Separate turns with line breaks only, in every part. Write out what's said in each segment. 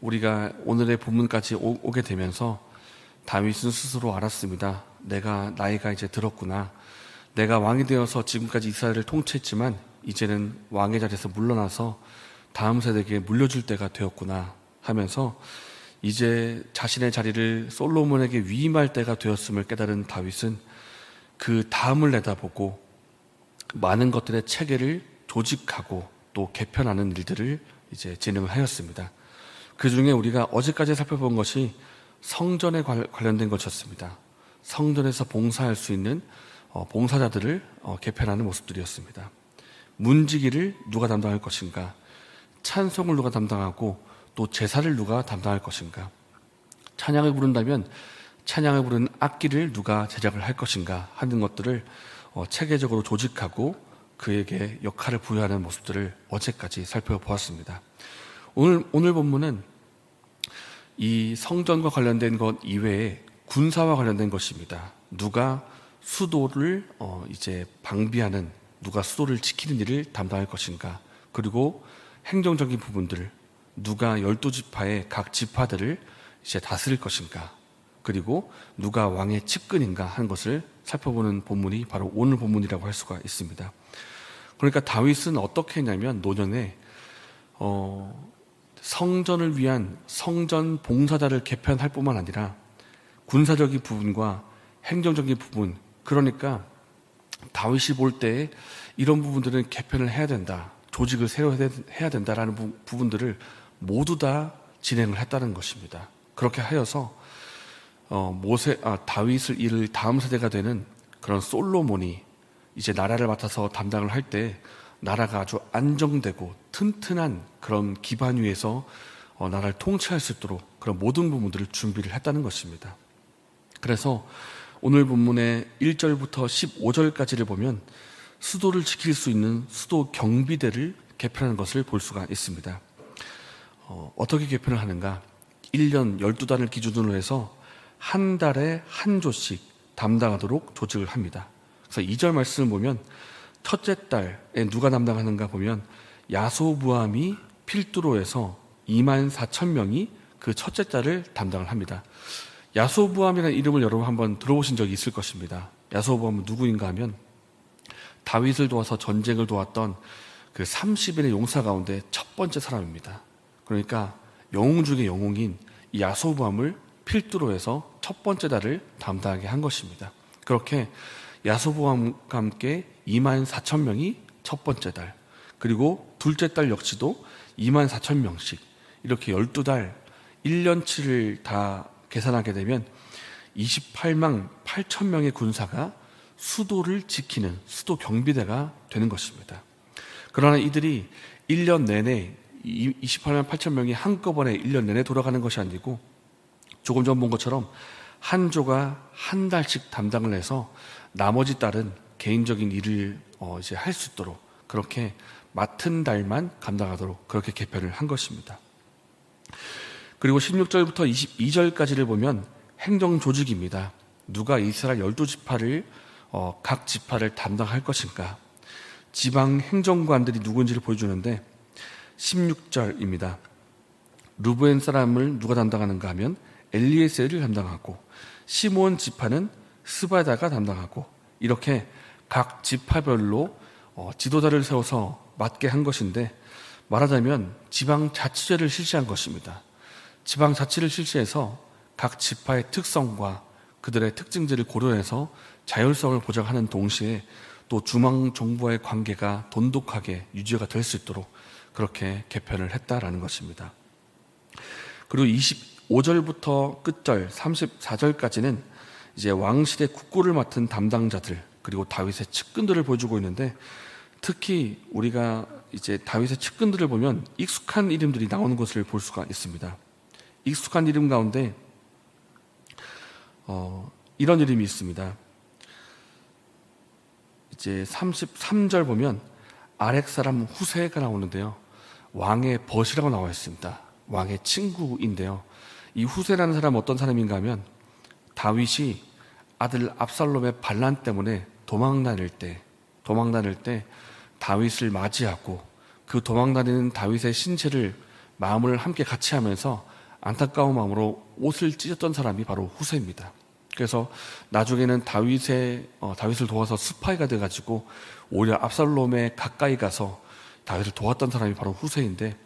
우리가 오늘의 본문까지 오게 되면서 다윗은 스스로 알았습니다. 내가 나이가 이제 들었구나. 내가 왕이 되어서 지금까지 이스라엘을 통치했지만 이제는 왕의 자리에서 물러나서 다음 세대에게 물려줄 때가 되었구나 하면서 이제 자신의 자리를 솔로몬에게 위임할 때가 되었음을 깨달은 다윗은 그 다음을 내다보고 많은 것들의 체계를 조직하고 또 개편하는 일들을 이제 진행을 하였습니다. 그 중에 우리가 어제까지 살펴본 것이 성전에 관련된 것이었습니다. 성전에서 봉사할 수 있는 봉사자들을 개편하는 모습들이었습니다. 문지기를 누가 담당할 것인가, 찬송을 누가 담당하고 또 제사를 누가 담당할 것인가, 찬양을 부른다면 찬양을 부르는 악기를 누가 제작을 할 것인가 하는 것들을 체계적으로 조직하고 그에게 역할을 부여하는 모습들을 어제까지 살펴보았습니다. 오늘 본문은 이 성전과 관련된 것 이외에 군사와 관련된 것입니다. 누가 수도를 이제 방비하는, 누가 수도를 지키는 일을 담당할 것인가, 그리고 행정적인 부분들, 누가 12지파의 각 지파들을 이제 다스릴 것인가, 그리고 누가 왕의 측근인가 하는 것을 살펴보는 본문이 바로 오늘 본문이라고 할 수가 있습니다. 그러니까 다윗은 어떻게 했냐면 노년에 성전을 위한 성전 봉사자를 개편할 뿐만 아니라 군사적인 부분과 행정적인 부분, 그러니까 다윗이 볼 때 이런 부분들은 개편을 해야 된다, 조직을 새로 해야 된다라는 부분들을 모두 다 진행을 했다는 것입니다. 그렇게 하여서 다윗을 이을 다음 세대가 되는 그런 솔로몬이 이제 나라를 맡아서 담당을 할 때 나라가 아주 안정되고 튼튼한 그런 기반 위에서 나라를 통치할 수 있도록 그런 모든 부분들을 준비를 했다는 것입니다. 그래서 오늘 본문의 1절부터 15절까지를 보면 수도를 지킬 수 있는 수도 경비대를 개편하는 것을 볼 수가 있습니다. 어떻게 개편을 하는가? 1년 12단을 기준으로 해서 한 달에 한 조씩 담당하도록 조직을 합니다. 그래서 2절 말씀을 보면 첫째 달에 누가 담당하는가 보면 야소부암이 필두로 해서 24,000명이 그 첫째 달을 담당을 합니다. 야소부암이라는 이름을 여러분 한번 들어보신 적이 있을 것입니다. 야소부암은 누구인가 하면 다윗을 도와서 전쟁을 도왔던 그 30인의 용사 가운데 첫 번째 사람입니다. 그러니까 영웅 중의 영웅인 이 야소부암을 필두로 해서 첫 번째 달을 담당하게 한 것입니다. 그렇게 야소부암과 함께 24,000명이 첫 번째 달, 그리고 둘째 달 역시도 24,000명씩 이렇게 12달 1년치를 다 계산하게 되면 28만 8천 명의 군사가 수도를 지키는 수도 경비대가 되는 것입니다. 그러나 이들이 1년 내내 28만 8천 명이 한꺼번에 1년 내내 돌아가는 것이 아니고 조금 전 본 것처럼 한 조가 한 달씩 담당을 해서 나머지 달은 개인적인 일을 이제 할 수 있도록 그렇게 맡은 달만 감당하도록 그렇게 개편을 한 것입니다. 그리고 16절부터 22절까지를 보면 행정 조직입니다. 누가 이스라엘 12지파를 각 지파를 담당할 것인가, 지방 행정관들이 누군지를 보여주는데 16절입니다. 루브엔 사람을 누가 담당하는가 하면 엘리에셀을 담당하고 시몬 지파는 스바다가 담당하고 이렇게 각 지파별로 지도자를 세워서 맡게 한 것인데 말하자면 지방자치제를 실시한 것입니다. 지방자치를 실시해서 각 지파의 특성과 그들의 특징들을 고려해서 자율성을 보장하는 동시에 또 중앙정부와의 관계가 돈독하게 유지가 될 수 있도록 그렇게 개편을 했다라는 것입니다. 그리고 25절부터 끝절 34절까지는 이제 왕실의 국고를 맡은 담당자들 그리고 다윗의 측근들을 보여주고 있는데 특히 우리가 이제 다윗의 측근들을 보면 익숙한 이름들이 나오는 것을 볼 수가 있습니다. 익숙한 이름 가운데 이런 이름이 있습니다. 이제 33절 보면 아렉 사람 후세가 나오는데요. 왕의 벗이라고 나와 있습니다. 왕의 친구인데요. 이 후세라는 사람은 어떤 사람인가 하면 다윗이 아들 압살롬의 반란 때문에 도망 다닐 때 다윗을 맞이하고 그 도망다니는 다윗의 신체를 마음을 함께 같이 하면서 안타까운 마음으로 옷을 찢었던 사람이 바로 후세입니다. 그래서 나중에는 다윗을 도와서 스파이가 돼가지고 오히려 압살롬에 가까이 가서 다윗을 도왔던 사람이 바로 후세인데,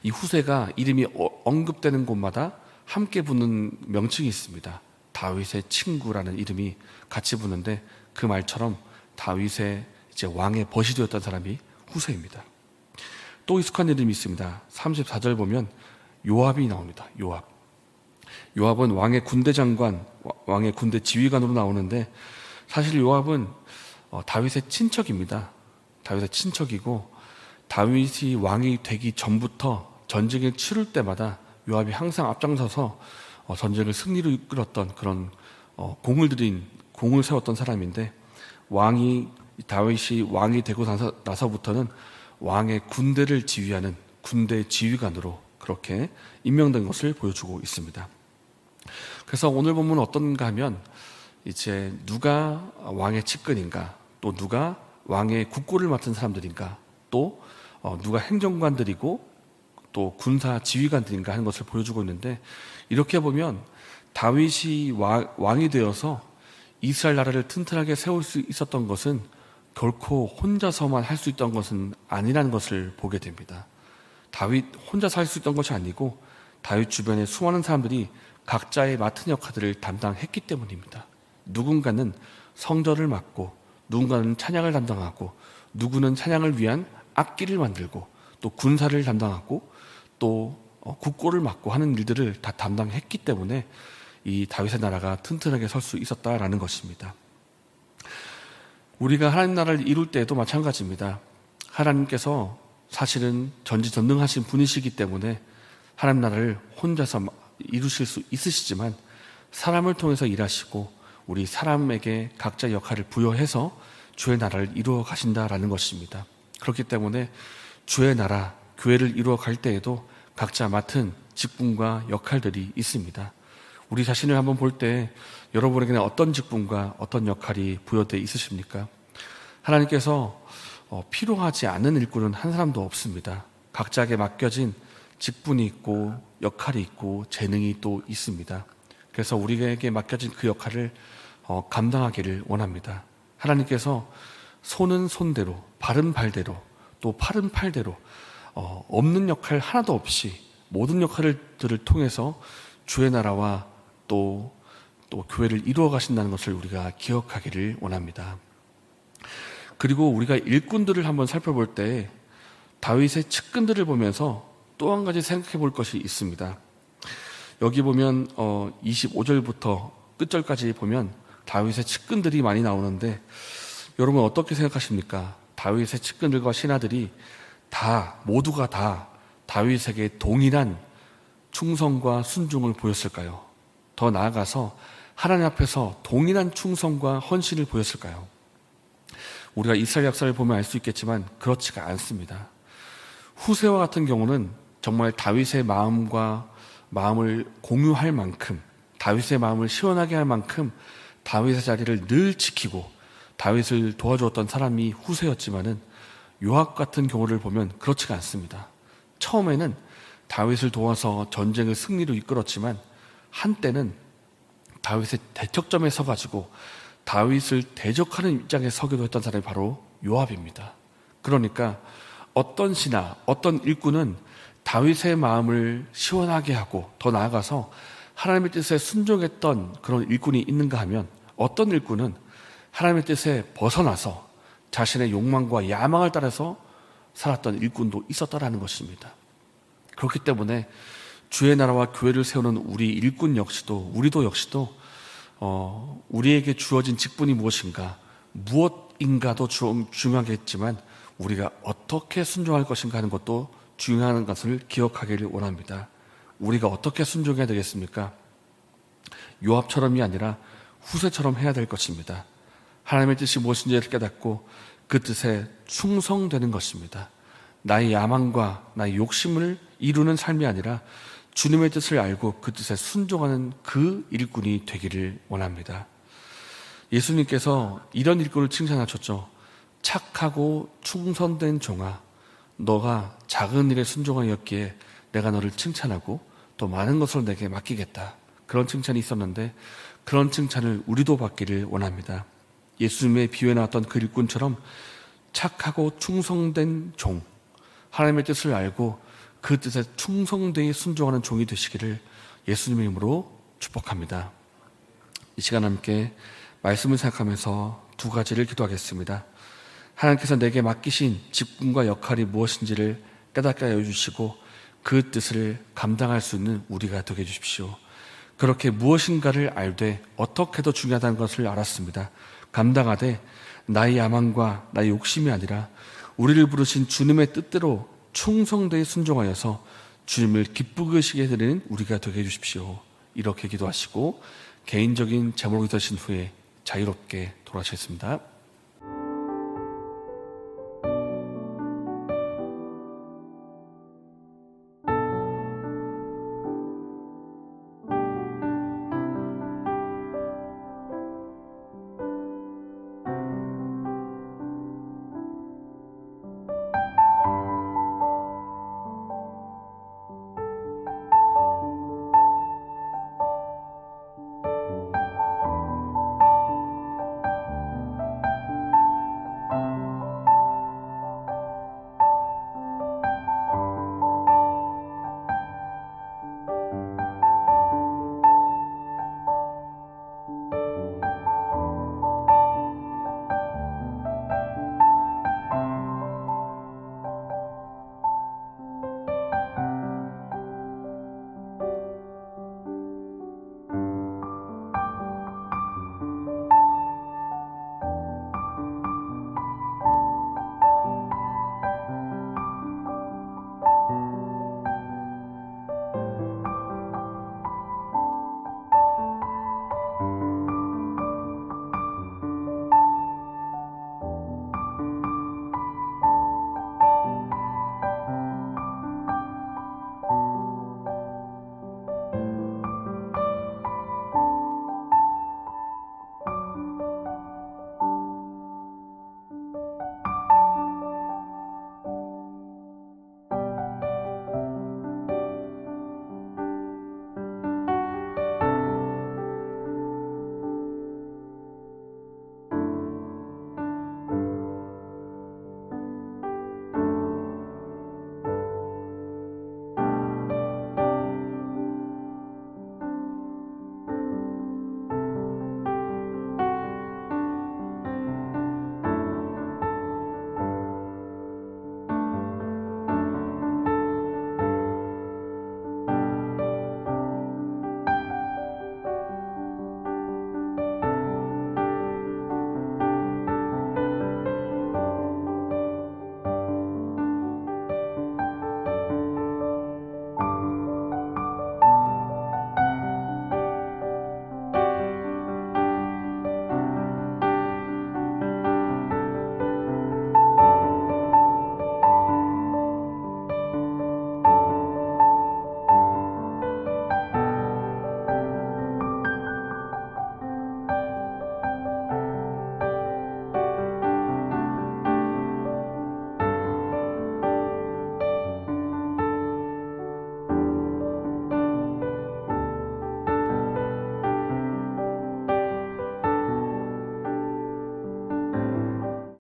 이 후세가 이름이 언급되는 곳마다 함께 붙는 명칭이 있습니다. 다윗의 친구라는 이름이 같이 붙는데, 그 말처럼 다윗의 이제 왕의 벗이 되었던 사람이 후세입니다. 또 익숙한 이름이 있습니다. 34절 보면 요압이 나옵니다. 요압은 왕의 군대 장관, 왕의 군대 지휘관으로 나오는데, 사실 요압은 다윗의 친척입니다. 다윗의 친척이고, 다윗이 왕이 되기 전부터 전쟁을 치를 때마다 요압이 항상 앞장서서 전쟁을 승리로 이끌었던 그런 공을 세웠던 사람인데, 다윗이 왕이 되고 나서부터는 왕의 군대를 지휘하는 군대 지휘관으로 그렇게 임명된 것을 보여주고 있습니다. 그래서 오늘 본문은 어떤가 하면, 이제 누가 왕의 측근인가, 또 누가 왕의 국고를 맡은 사람들인가, 또 누가 행정관들이고 또 군사 지휘관들인가 하는 것을 보여주고 있는데, 이렇게 보면 다윗이 왕이 되어서 이스라엘 나라를 튼튼하게 세울 수 있었던 것은 결코 혼자서만 할 수 있던 것은 아니라는 것을 보게 됩니다. 다윗 혼자서 할 수 있던 것이 아니고 다윗 주변에 수많은 사람들이 각자의 맡은 역할들을 담당했기 때문입니다. 누군가는 성전을 맡고, 누군가는 찬양을 담당하고, 누구는 찬양을 위한 악기를 만들고, 또 군사를 담당하고, 또 국고를 맡고 하는 일들을 다 담당했기 때문에 이 다윗의 나라가 튼튼하게 설 수 있었다라는 것입니다. 우리가 하나님 나라를 이룰 때에도 마찬가지입니다. 하나님께서 사실은 전지전능하신 분이시기 때문에 하나님 나라를 혼자서 이루실 수 있으시지만, 사람을 통해서 일하시고 우리 사람에게 각자의 역할을 부여해서 주의 나라를 이루어 가신다라는 것입니다. 그렇기 때문에 주의 나라, 교회를 이루어 갈 때에도 각자 맡은 직분과 역할들이 있습니다. 우리 자신을 한번 볼 때 여러분에게는 어떤 직분과 어떤 역할이 부여되어 있으십니까? 하나님께서 필요하지 않은 일꾼은 한 사람도 없습니다. 각자에게 맡겨진 직분이 있고 역할이 있고 재능이 또 있습니다. 그래서 우리에게 맡겨진 그 역할을 감당하기를 원합니다. 하나님께서 손은 손대로, 발은 발대로, 또 팔은 팔대로 없는 역할 하나도 없이 모든 역할들을 통해서 주의 나라와 또 교회를 이루어 가신다는 것을 우리가 기억하기를 원합니다. 그리고 우리가 일꾼들을 한번 살펴볼 때 다윗의 측근들을 보면서 또 한 가지 생각해 볼 것이 있습니다. 여기 보면 25절부터 끝절까지 보면 다윗의 측근들이 많이 나오는데, 여러분 어떻게 생각하십니까? 다윗의 측근들과 신하들이 모두가 다 다윗에게 동일한 충성과 순종을 보였을까요? 더 나아가서 하나님 앞에서 동일한 충성과 헌신을 보였을까요? 우리가 이스라엘 역사를 보면 알 수 있겠지만 그렇지가 않습니다. 후세와 같은 경우는 정말 다윗의 마음을 공유할 만큼, 다윗의 마음을 시원하게 할 만큼 다윗의 자리를 늘 지키고 다윗을 도와주었던 사람이 후세였지만은, 요압 같은 경우를 보면 그렇지가 않습니다. 처음에는 다윗을 도와서 전쟁을 승리로 이끌었지만, 한때는 다윗의 대척점에 서가지고 다윗을 대적하는 입장에 서기도 했던 사람이 바로 요압입니다. 그러니까 어떤 신하, 어떤 일꾼은 다윗의 마음을 시원하게 하고 더 나아가서 하나님의 뜻에 순종했던 그런 일꾼이 있는가 하면, 어떤 일꾼은 하나님의 뜻에 벗어나서 자신의 욕망과 야망을 따라서 살았던 일꾼도 있었다라는 것입니다. 그렇기 때문에 주의 나라와 교회를 세우는 우리 일꾼 역시도, 우리도 역시도 우리에게 주어진 직분이 무엇인가, 무엇인가도 중요하겠지만 우리가 어떻게 순종할 것인가 하는 것도 중요한 것을 기억하기를 원합니다. 우리가 어떻게 순종해야 되겠습니까? 요압처럼이 아니라 후세처럼 해야 될 것입니다. 하나님의 뜻이 무엇인지를 깨닫고 그 뜻에 충성되는 것입니다. 나의 야망과 나의 욕심을 이루는 삶이 아니라 주님의 뜻을 알고 그 뜻에 순종하는 그 일꾼이 되기를 원합니다. 예수님께서 이런 일꾼을 칭찬하셨죠. 착하고 충성된 종아, 너가 작은 일에 순종하였기에 내가 너를 칭찬하고 또 많은 것을 내게 맡기겠다. 그런 칭찬이 있었는데 그런 칭찬을 우리도 받기를 원합니다. 예수님의 비유에 나왔던 그 일꾼처럼 착하고 충성된 종, 하나님의 뜻을 알고 그 뜻에 충성되게 순종하는 종이 되시기를 예수님의 이름으로 축복합니다. 이 시간 함께 말씀을 생각하면서 두 가지를 기도하겠습니다. 하나님께서 내게 맡기신 직분과 역할이 무엇인지를 깨닫게 하여 주시고 그 뜻을 감당할 수 있는 우리가 되게 해주십시오. 그렇게 무엇인가를 알되 어떻게 더 중요하다는 것을 알았습니다. 감당하되 나의 야망과 나의 욕심이 아니라 우리를 부르신 주님의 뜻대로 충성되게 순종하여서 주님을 기쁘게 하시게 해드리는 우리가 되게 해주십시오. 이렇게 기도하시고 개인적인 제목이 되신 후에 자유롭게 돌아가셨습니다.